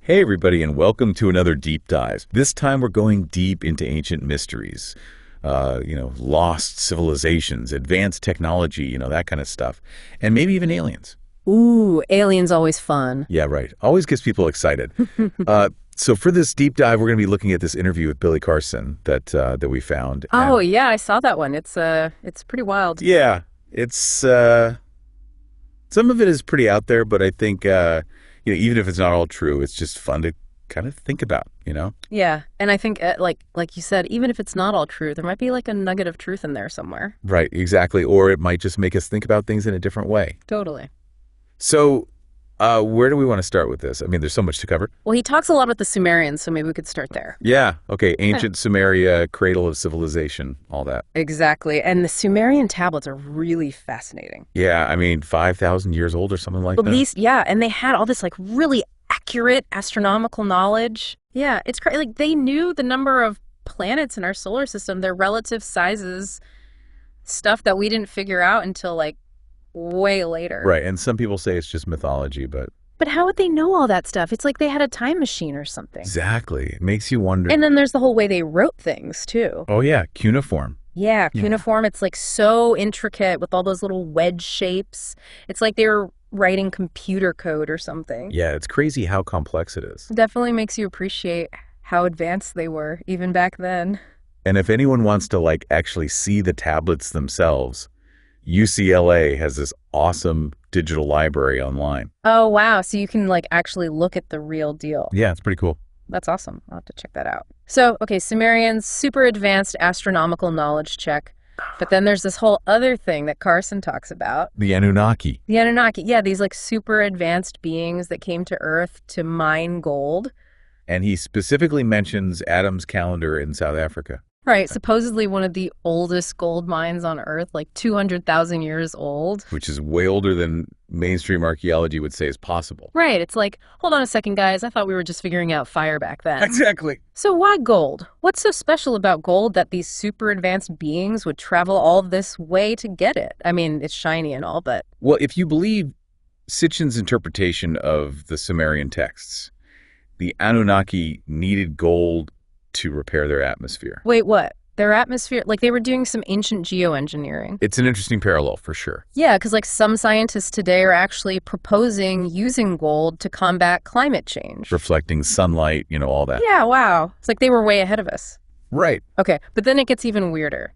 Hey everybody, and welcome to another deep dive. This time we're going deep into ancient mysteries, lost civilizations, advanced technology, that kind of stuff, and maybe even aliens. Ooh, aliens always fun. Yeah, right. Always gets people excited. So for this deep dive, we're going to be looking at this interview with Billy Carson that we found. Oh, yeah, I saw that one. It's pretty wild. Yeah, it's some of it is pretty out there, but I think even if it's not all true, it's just fun to kind of think about, Yeah, and I think like you said, even if it's not all true, there might be like a nugget of truth in there somewhere. Right, exactly. Or it might just make us think about things in a different way. Totally. So where do we want to start with this? I mean, there's so much to cover. Well, he talks a lot about the Sumerians, so maybe we could start there. Yeah. Okay. Ancient Sumeria, cradle of civilization, all that. Exactly. And the Sumerian tablets are really fascinating. Yeah. I mean, 5,000 years old or something like that. At least, yeah. And they had all this like really accurate astronomical knowledge. Yeah. It's crazy. Like they knew the number of planets in our solar system, their relative sizes, stuff that we didn't figure out until like way later. Right. And some people say it's just mythology, but how would they know all that stuff? It's like they had a time machine or something. Exactly. It makes you wonder. And then there's the whole way they wrote things, too. Oh, yeah. Cuneiform. Yeah, cuneiform. It's like so intricate with all those little wedge shapes. It's like they were writing computer code or something. Yeah, it's crazy how complex it is. Definitely makes you appreciate how advanced they were, even back then. And if anyone wants to actually see the tablets themselves, UCLA has this awesome digital library online. Oh, wow. So you can actually look at the real deal. Yeah, it's pretty cool. That's awesome. I'll have to check that out. So, okay, Sumerians, super advanced astronomical knowledge check. But then there's this whole other thing that Carson talks about. The Anunnaki. The Anunnaki. Yeah, these super advanced beings that came to Earth to mine gold. And he specifically mentions Adam's calendar in South Africa. Right, supposedly one of the oldest gold mines on Earth, 200,000 years old. Which is way older than mainstream archaeology would say is possible. Right, it's like, hold on a second, guys. I thought we were just figuring out fire back then. Exactly. So why gold? What's so special about gold that these super advanced beings would travel all this way to get it? I mean, it's shiny and all, but... Well, if you believe Sitchin's interpretation of the Sumerian texts, the Anunnaki needed gold to repair their atmosphere. Wait, what? Their atmosphere? They were doing some ancient geoengineering. It's an interesting parallel for sure. Yeah, because some scientists today are actually proposing using gold to combat climate change. Reflecting sunlight, all that. Yeah, wow. It's like they were way ahead of us. Right. Okay, but then it gets even weirder.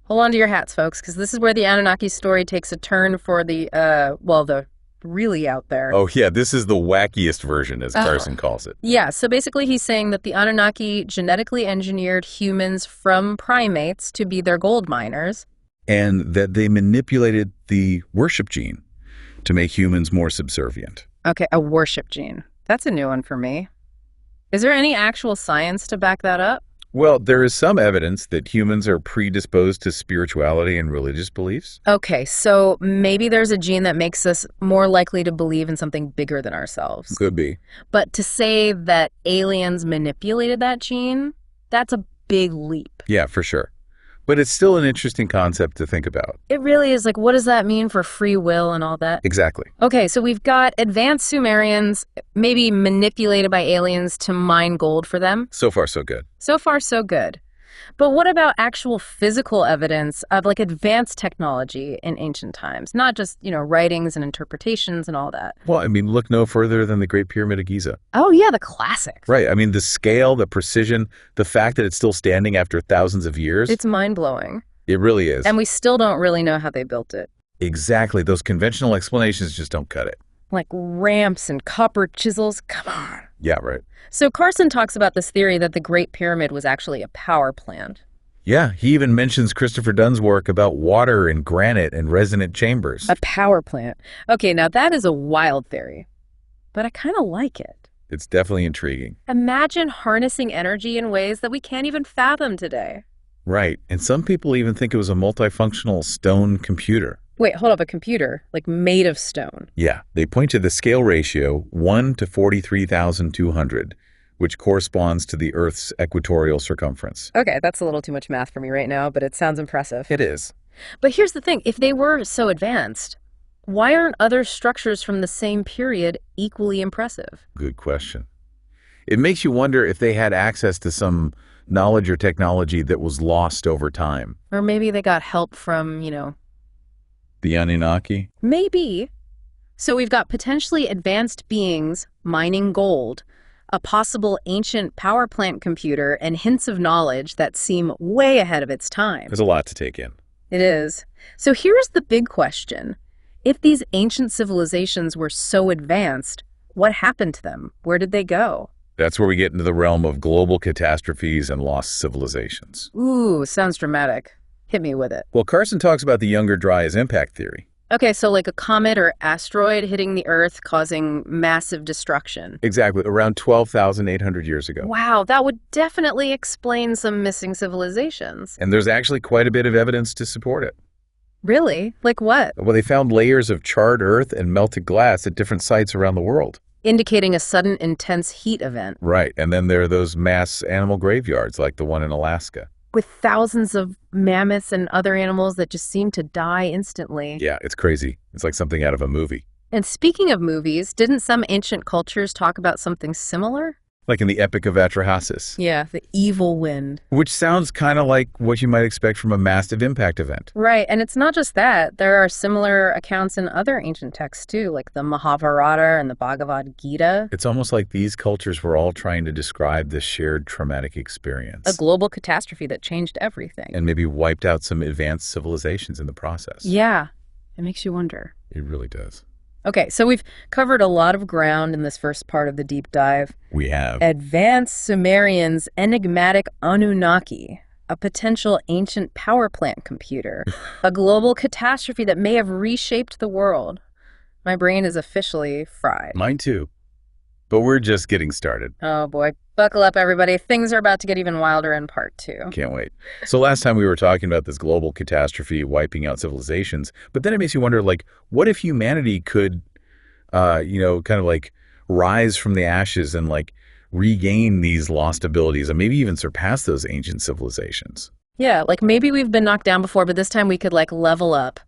Hold on to your hats, folks, because this is where the Anunnaki story takes a turn for the really out there. Oh, yeah, this is the wackiest version, as Carson calls it. Yeah, so basically he's saying that the Anunnaki genetically engineered humans from primates to be their gold miners. And that they manipulated the worship gene to make humans more subservient. Okay, a worship gene. That's a new one for me. Is there any actual science to back that up? Well, there is some evidence that humans are predisposed to spirituality and religious beliefs. Okay, so maybe there's a gene that makes us more likely to believe in something bigger than ourselves. Could be. But to say that aliens manipulated that gene, that's a big leap. Yeah, for sure. But it's still an interesting concept to think about. It really is. What does that mean for free will and all that? Exactly. Okay, so we've got advanced Sumerians, maybe manipulated by aliens to mine gold for them. So far, so good. So far, so good. But what about actual physical evidence of advanced technology in ancient times? Not just, writings and interpretations and all that. Well, I mean, look no further than the Great Pyramid of Giza. Oh, yeah, the classic. Right. I mean, the scale, the precision, the fact that it's still standing after thousands of years. It's mind-blowing. It really is. And we still don't really know how they built it. Exactly. Those conventional explanations just don't cut it. Like ramps and copper chisels. Come on. Yeah, right. So Carson talks about this theory that the Great Pyramid was actually a power plant. Yeah, he even mentions Christopher Dunn's work about water and granite and resonant chambers. A power plant. Okay, now that is a wild theory, but I kind of like it. It's definitely intriguing. Imagine harnessing energy in ways that we can't even fathom today. Right, and some people even think it was a multifunctional stone computer. Wait, hold up, a computer, made of stone. Yeah, they point to the scale ratio 1 to 43,200, which corresponds to the Earth's equatorial circumference. Okay, that's a little too much math for me right now, but it sounds impressive. It is. But here's the thing, if they were so advanced, why aren't other structures from the same period equally impressive? Good question. It makes you wonder if they had access to some knowledge or technology that was lost over time. Or maybe they got help from, The Anunnaki? maybe. So we've got potentially advanced beings mining gold, a possible ancient power plant computer, and hints of knowledge that seem way ahead of its time. There's a lot to take in. It is. So here's the big question. If these ancient civilizations were so advanced, what happened to them? Where did they go? That's where we get into the realm of global catastrophes and lost civilizations. Ooh, sounds dramatic. Hit me with it. Well, Carson talks about the Younger Dryas impact theory. Okay, so like a comet or asteroid hitting the Earth causing massive destruction. Exactly, around 12,800 years ago. Wow, that would definitely explain some missing civilizations. And there's actually quite a bit of evidence to support it. Really? Like what? Well, they found layers of charred earth and melted glass at different sites around the world. Indicating a sudden intense heat event. Right, and then there are those mass animal graveyards like the one in Alaska. With thousands of mammoths and other animals that just seem to die instantly. Yeah, it's crazy. It's like something out of a movie. And speaking of movies, didn't some ancient cultures talk about something similar? Like in the Epic of Atrahasis. Yeah, the evil wind. Which sounds kind of like what you might expect from a massive impact event. Right, and it's not just that. There are similar accounts in other ancient texts too, like the Mahabharata and the Bhagavad Gita. It's almost like these cultures were all trying to describe this shared traumatic experience. A global catastrophe that changed everything. And maybe wiped out some advanced civilizations in the process. Yeah, it makes you wonder. It really does. Okay, so we've covered a lot of ground in this first part of the deep dive. We have. Advanced Sumerians' enigmatic Anunnaki, a potential ancient power plant computer, a global catastrophe that may have reshaped the world. My brain is officially fried. Mine too. But we're just getting started. Oh boy, buckle up everybody. Things are about to get even wilder in part 2. Can't wait. So last time we were talking about this global catastrophe wiping out civilizations, but then it makes you wonder, like, what if humanity could, kind of like rise from the ashes and like regain these lost abilities and maybe even surpass those ancient civilizations? Yeah, like maybe we've been knocked down before, but this time we could like level up.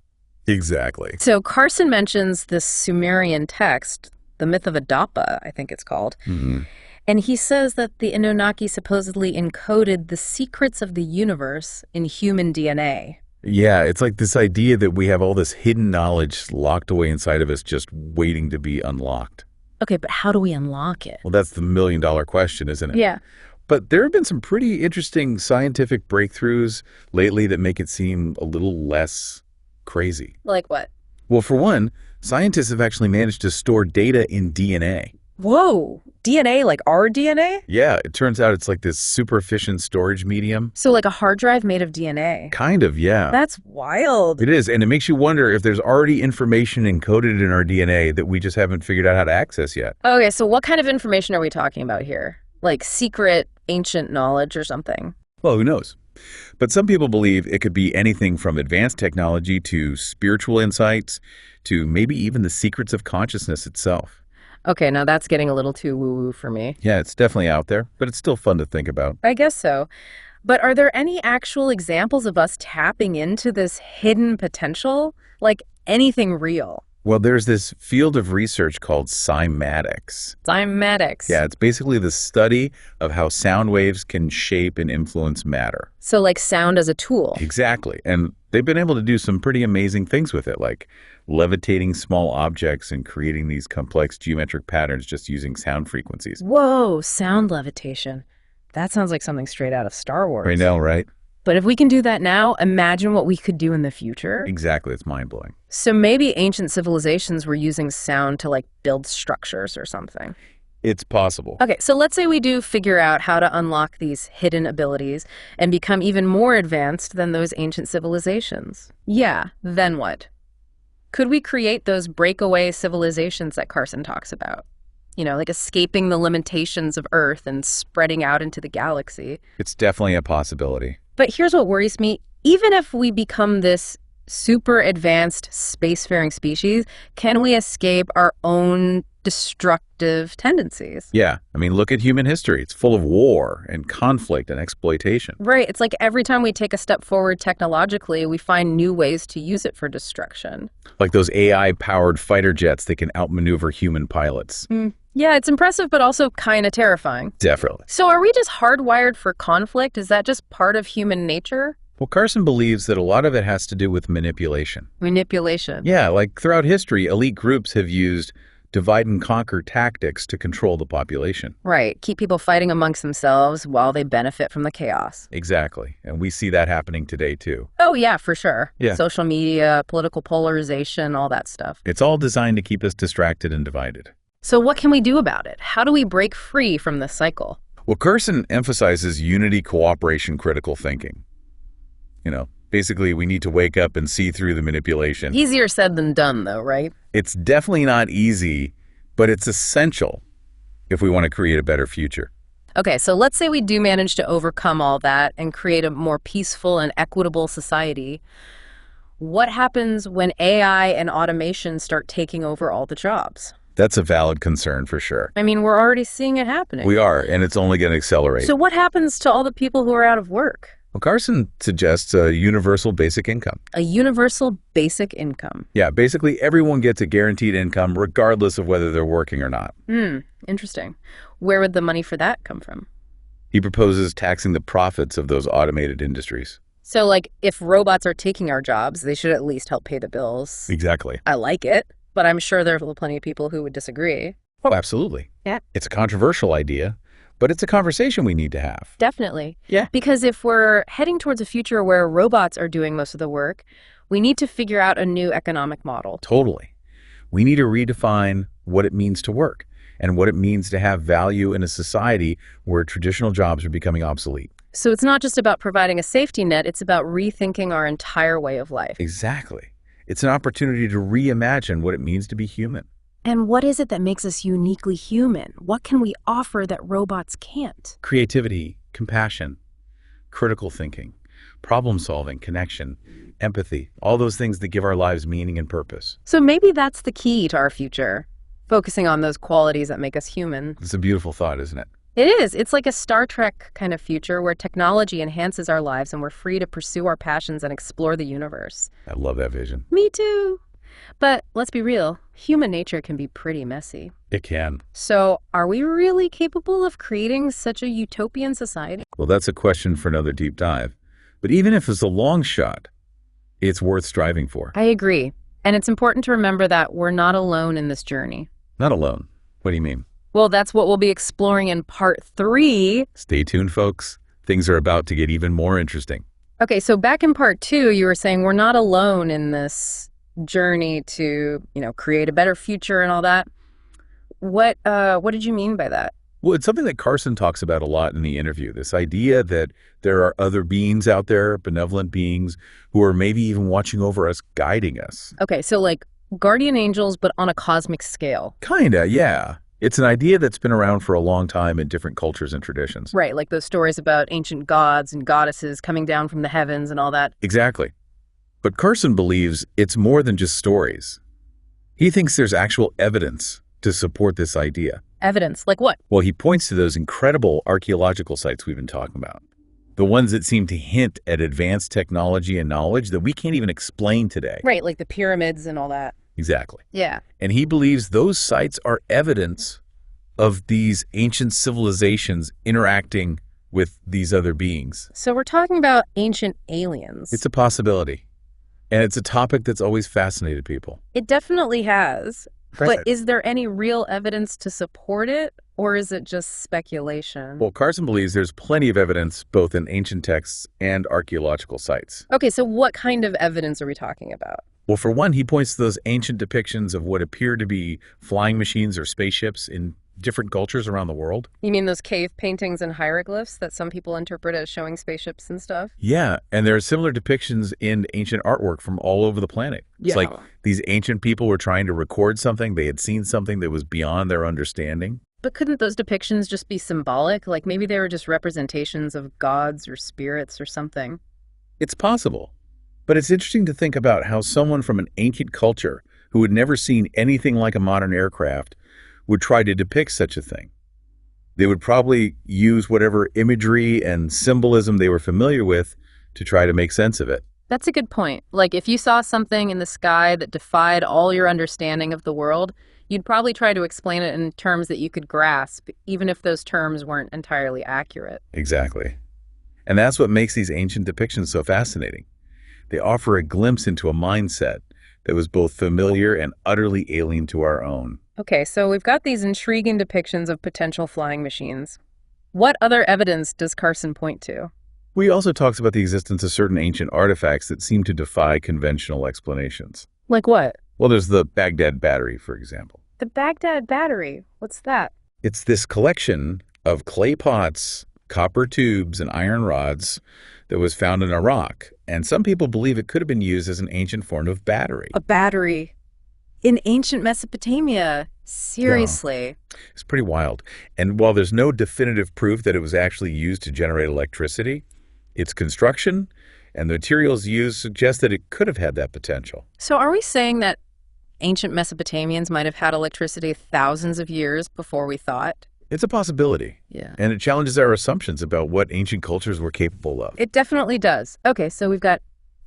Exactly. So Carson mentions this Sumerian text, the myth of Adapa, I think it's called. Mm-hmm. And he says that the Anunnaki supposedly encoded the secrets of the universe in human DNA. Yeah, it's like this idea that we have all this hidden knowledge locked away inside of us just waiting to be unlocked. Okay, but how do we unlock it? Well, that's the million-dollar question, isn't it? Yeah. But there have been some pretty interesting scientific breakthroughs lately that make it seem a little less crazy. Like what? Well, for one, scientists have actually managed to store data in DNA. Whoa, DNA, like our DNA? Yeah, it turns out it's like this super efficient storage medium. So like a hard drive made of DNA? Kind of, yeah. That's wild. It is, and it makes you wonder if there's already information encoded in our DNA that we just haven't figured out how to access yet. Okay, so what kind of information are we talking about here? Like secret ancient knowledge or something? Well, who knows? But some people believe it could be anything from advanced technology to spiritual insights to maybe even the secrets of consciousness itself. Okay, now that's getting a little too woo-woo for me. Yeah, it's definitely out there, but it's still fun to think about. I guess so. But are there any actual examples of us tapping into this hidden potential? Like anything real? Well, there's this field of research called cymatics. Cymatics. Yeah, it's basically the study of how sound waves can shape and influence matter. So like sound as a tool. Exactly. And they've been able to do some pretty amazing things with it, like levitating small objects and creating these complex geometric patterns just using sound frequencies. Whoa, sound levitation. That sounds like something straight out of Star Wars. I know, right? But if we can do that now, imagine what we could do in the future. Exactly. It's mind-blowing. So maybe ancient civilizations were using sound to like build structures or something. It's possible. Okay, so let's say we do figure out how to unlock these hidden abilities and become even more advanced than those ancient civilizations. Yeah, then what? Could we create those breakaway civilizations that Carson talks about? You know, like escaping the limitations of Earth and spreading out into the galaxy. It's definitely a possibility. But here's what worries me. Even if we become this super advanced spacefaring species, can we escape our own destructive tendencies. Yeah, I mean, look at human history. It's full of war and conflict and exploitation. Right. It's like every time we take a step forward technologically, we find new ways to use it for destruction. Like those AI-powered fighter jets that can outmaneuver human pilots. Yeah, it's impressive, but also kind of terrifying. Definitely. So are we just hardwired for conflict? Is that just part of human nature? Well, Carson believes that a lot of it has to do with manipulation. Manipulation. Yeah, like throughout history, elite groups have used divide and conquer tactics to control the population. Right. Keep people fighting amongst themselves while they benefit from the chaos. Exactly. And we see that happening today, too. Oh, yeah, for sure. Yeah. Social media, political polarization, all that stuff. It's all designed to keep us distracted and divided. So what can we do about it? How do we break free from this cycle? Well, Carson emphasizes unity, cooperation, critical thinking. Basically, we need to wake up and see through the manipulation. Easier said than done, though, right? It's definitely not easy, but it's essential if we want to create a better future. Okay, so let's say we do manage to overcome all that and create a more peaceful and equitable society. What happens when AI and automation start taking over all the jobs? That's a valid concern for sure. I mean, we're already seeing it happening. We are, and it's only going to accelerate. So what happens to all the people who are out of work? Well, Carson suggests a universal basic income. A universal basic income. Yeah, basically everyone gets a guaranteed income regardless of whether they're working or not. Interesting. Where would the money for that come from? He proposes taxing the profits of those automated industries. So, like, if robots are taking our jobs, they should at least help pay the bills. Exactly. I like it, but I'm sure there are plenty of people who would disagree. Oh, absolutely. Yeah. It's a controversial idea, but it's a conversation we need to have. Definitely. Yeah. Because if we're heading towards a future where robots are doing most of the work, we need to figure out a new economic model. Totally. We need to redefine what it means to work and what it means to have value in a society where traditional jobs are becoming obsolete. So it's not just about providing a safety net, it's about rethinking our entire way of life. Exactly. It's an opportunity to reimagine what it means to be human. And what is it that makes us uniquely human? What can we offer that robots can't? Creativity, compassion, critical thinking, problem solving, connection, empathy, all those things that give our lives meaning and purpose. So maybe that's the key to our future, focusing on those qualities that make us human. It's a beautiful thought, isn't it? It is. It's like a Star Trek kind of future where technology enhances our lives and we're free to pursue our passions and explore the universe. I love that vision. Me too. But let's be real, human nature can be pretty messy. It can. So are we really capable of creating such a utopian society? Well, that's a question for another deep dive. But even if it's a long shot, it's worth striving for. I agree. And it's important to remember that we're not alone in this journey. Not alone. What do you mean? Well, that's what we'll be exploring in part 3. Stay tuned, folks. Things are about to get even more interesting. Okay, so back in part 2, you were saying we're not alone in this journey to, create a better future and all that. What did you mean by that? Well, it's something that Carson talks about a lot in the interview, this idea that there are other beings out there, benevolent beings, who are maybe even watching over us, guiding us. Okay, so like guardian angels, but on a cosmic scale. Kinda, yeah. It's an idea that's been around for a long time in different cultures and traditions. Right, like those stories about ancient gods and goddesses coming down from the heavens and all that. Exactly. But Carson believes it's more than just stories. He thinks there's actual evidence to support this idea. Evidence? Like what? Well, he points to those incredible archaeological sites we've been talking about. The ones that seem to hint at advanced technology and knowledge that we can't even explain today. Right, like the pyramids and all that. Exactly. Yeah. And he believes those sites are evidence of these ancient civilizations interacting with these other beings. So we're talking about ancient aliens. It's a possibility. And it's a topic that's always fascinated people. It definitely has. Right. But is there any real evidence to support it, or is it just speculation? Well, Carson believes there's plenty of evidence both in ancient texts and archaeological sites. Okay, so what kind of evidence are we talking about? Well, for one, he points to those ancient depictions of what appear to be flying machines or spaceships in different cultures around the world. You mean those cave paintings and hieroglyphs that some people interpret as showing spaceships and stuff? Yeah, and there are similar depictions in ancient artwork from all over the planet. It's like these ancient people were trying to record something. They had seen something that was beyond their understanding. But couldn't those depictions just be symbolic? Like maybe they were just representations of gods or spirits or something? It's possible. But it's interesting to think about how someone from an ancient culture who had never seen anything like a modern aircraft would try to depict such a thing. They would probably use whatever imagery and symbolism they were familiar with to try to make sense of it. That's a good point. Like, if you saw something in the sky that defied all your understanding of the world, you'd probably try to explain it in terms that you could grasp, even if those terms weren't entirely accurate. Exactly. And that's what makes these ancient depictions so fascinating. They offer a glimpse into a mindset that was both familiar and utterly alien to our own. Okay, so we've got these intriguing depictions of potential flying machines. What other evidence does Carson point to? We also talks about the existence of certain ancient artifacts that seem to defy conventional explanations. Like what? Well, there's the Baghdad battery, for example. The Baghdad battery. What's that? It's this collection of clay pots, copper tubes, and iron rods that was found in Iraq. And some people believe it could have been used as an ancient form of battery. A battery in ancient Mesopotamia. Seriously. Yeah. It's pretty wild. And while there's no definitive proof that it was actually used to generate electricity, its construction and the materials used suggest that it could have had that potential. So are we saying that ancient Mesopotamians might have had electricity thousands of years before we thought? It's a possibility. Yeah. And it challenges our assumptions about what ancient cultures were capable of. It definitely does. Okay, so we've got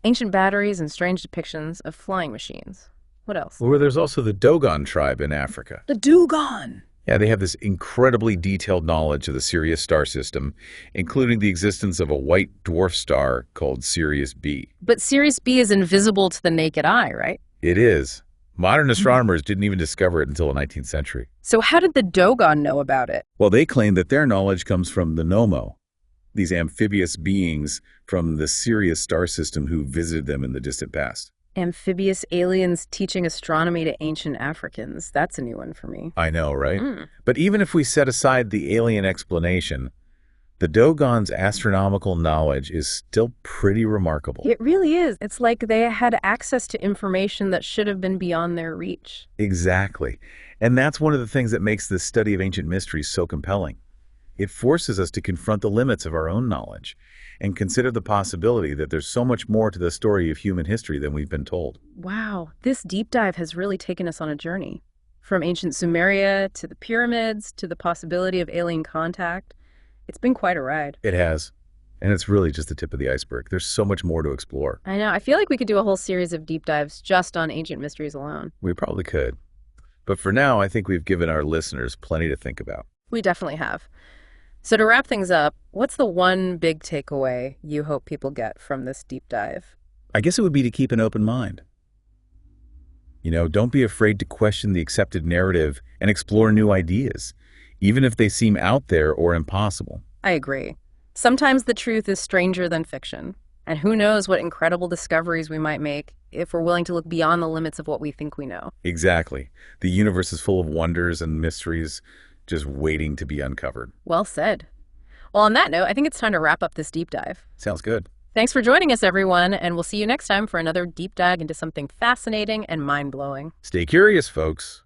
ancient batteries and strange depictions of flying machines. What else? Well, there's also the Dogon tribe in Africa. The Dogon! Yeah, they have this incredibly detailed knowledge of the Sirius star system, including the existence of a white dwarf star called Sirius B. But Sirius B is invisible to the naked eye, right? It is. Modern astronomers didn't even discover it until the 19th century. So how did the Dogon know about it? Well, they claim that their knowledge comes from the Nomo, these amphibious beings from the Sirius star system who visited them in the distant past. Amphibious aliens teaching astronomy to ancient Africans. That's a new one for me. I know, right? But even if we set aside the alien explanation, the Dogon's astronomical knowledge is still pretty remarkable. It really is. It's like they had access to information that should have been beyond their reach. Exactly. And that's one of the things that makes the study of ancient mysteries so compelling. It forces us to confront the limits of our own knowledge and consider the possibility that there's so much more to the story of human history than we've been told. Wow, this deep dive has really taken us on a journey. From ancient Sumeria to the pyramids to the possibility of alien contact. It's been quite a ride. It has. And it's really just the tip of the iceberg. There's so much more to explore. I know. I feel like we could do a whole series of deep dives just on ancient mysteries alone. We probably could. But for now, I think we've given our listeners plenty to think about. We definitely have. So to wrap things up, what's the one big takeaway you hope people get from this deep dive? I guess it would be to keep an open mind. Don't be afraid to question the accepted narrative and explore new ideas, even if they seem out there or impossible. I agree. Sometimes the truth is stranger than fiction. And who knows what incredible discoveries we might make if we're willing to look beyond the limits of what we think we know. Exactly. The universe is full of wonders and mysteries just waiting to be uncovered. Well said. Well, on that note, I think it's time to wrap up this deep dive. Sounds good. Thanks for joining us, everyone, and we'll see you next time for another deep dive into something fascinating and mind-blowing. Stay curious, folks.